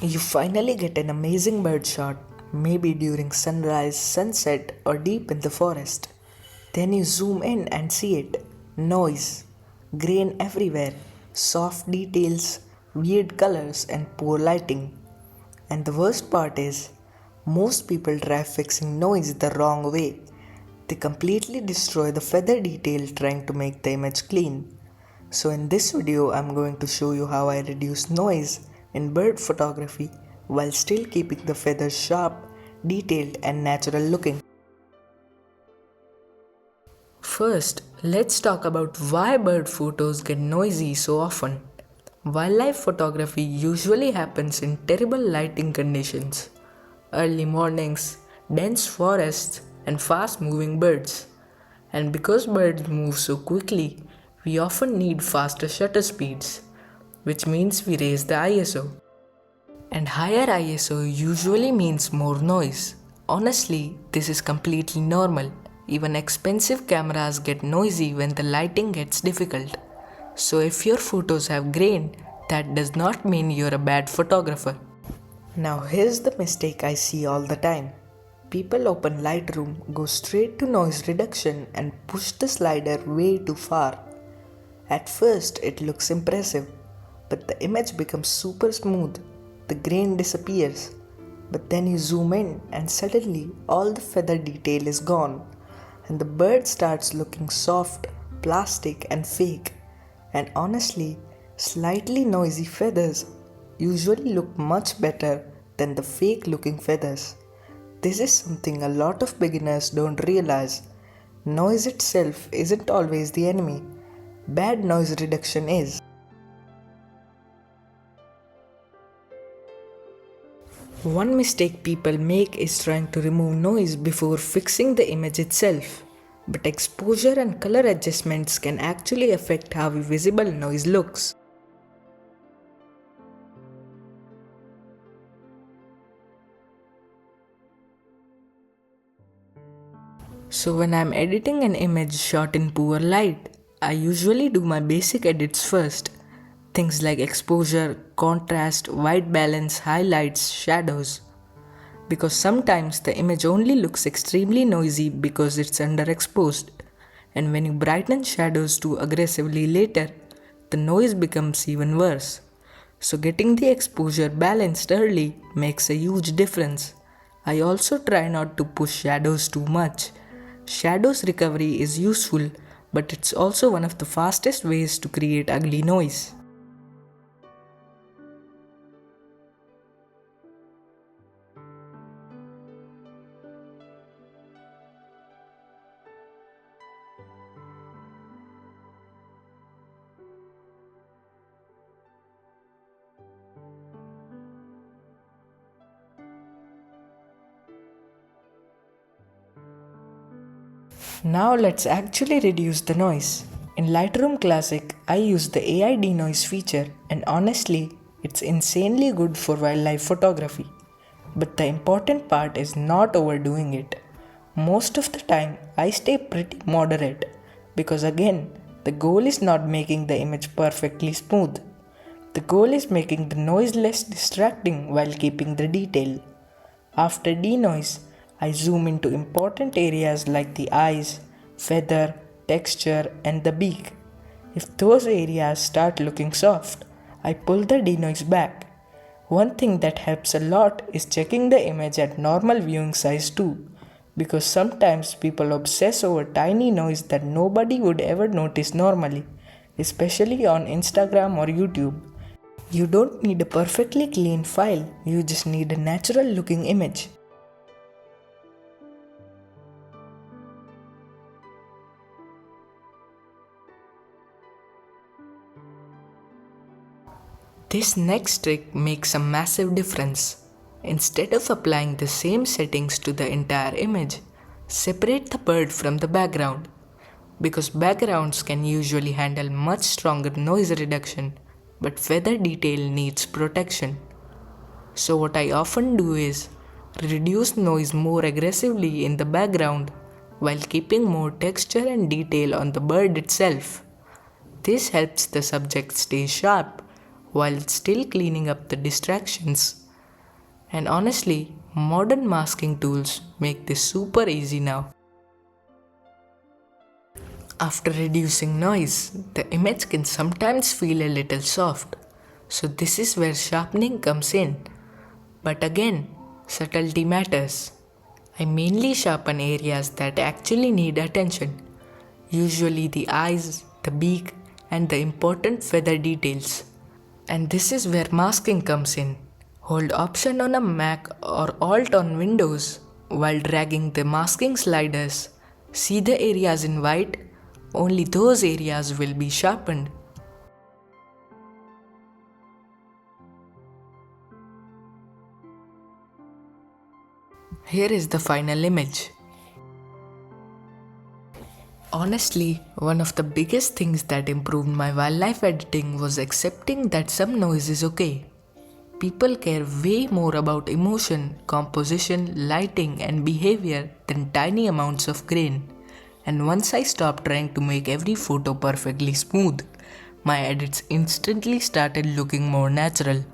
You finally get an amazing bird shot, maybe during sunrise, sunset, or deep in the forest. Then you zoom in and see it. Noise, grain everywhere, soft details, weird colors, and poor lighting. And the worst part is, most people try fixing noise the wrong way. They completely destroy the feather detail trying to make the image clean. So in this video I'm going to show you how I reduce noise in bird photography while still keeping the feathers sharp, detailed and natural looking. First, let's talk about why bird photos get noisy so often. Wildlife photography usually happens in terrible lighting conditions, early mornings, dense forests, and fast moving birds. And because birds move so quickly, we often need faster shutter speeds, which means we raise the ISO. And higher ISO usually means more noise. Honestly, this is completely normal. Even expensive cameras get noisy when the lighting gets difficult. So if your photos have grain, that does not mean you're a bad photographer. Now here's the mistake I see all the time. People open Lightroom, go straight to noise reduction and push the slider way too far. At first it looks impressive, but the image becomes super smooth. The grain disappears. But then you zoom in and suddenly all the feather detail is gone and the bird starts looking soft, plastic and fake. And honestly, slightly noisy feathers usually look much better than the fake looking feathers. This is something a lot of beginners don't realize. Noise itself isn't always the enemy. Bad noise reduction is. One mistake people make is trying to remove noise before fixing the image itself. But exposure and color adjustments can actually affect how visible noise looks. So when I'm editing an image shot in poor light, I usually do my basic edits first. Things like exposure, contrast, white balance, highlights, shadows. Because sometimes the image only looks extremely noisy because it's underexposed. And when you brighten shadows too aggressively later, the noise becomes even worse. So getting the exposure balanced early makes a huge difference. I also try not to push shadows too much. Shadows recovery is useful, but it's also one of the fastest ways to create ugly noise. Now let's actually reduce the noise. In Lightroom Classic, I use the AI Denoise feature and honestly, it's insanely good for wildlife photography. But the important part is not overdoing it. Most of the time, I stay pretty moderate because again, the goal is not making the image perfectly smooth. The goal is making the noise less distracting while keeping the detail. After denoise, I zoom into important areas like the eyes, feather, texture, and the beak. If those areas start looking soft, I pull the denoise back. One thing that helps a lot is checking the image at normal viewing size too, because sometimes people obsess over tiny noise that nobody would ever notice normally, especially on Instagram or YouTube. You don't need a perfectly clean file, you just need a natural looking image. This next trick makes a massive difference. Instead of applying the same settings to the entire image, separate the bird from the background. Because backgrounds can usually handle much stronger noise reduction, but feather detail needs protection. So what I often do is reduce noise more aggressively in the background while keeping more texture and detail on the bird itself. This helps the subject stay sharp while still cleaning up the distractions. And honestly, modern masking tools make this super easy now. After reducing noise, the image can sometimes feel a little soft. So this is where sharpening comes in. But again, subtlety matters. I mainly sharpen areas that actually need attention, usually the eyes, the beak, and the important feather details. And this is where masking comes in. Hold Option on a Mac or Alt on Windows while dragging the masking sliders. See the areas in white? Only those areas will be sharpened. Here is the final image. Honestly, one of the biggest things that improved my wildlife editing was accepting that some noise is okay. People care way more about emotion, composition, lighting, and behavior than tiny amounts of grain. And once I stopped trying to make every photo perfectly smooth, my edits instantly started looking more natural.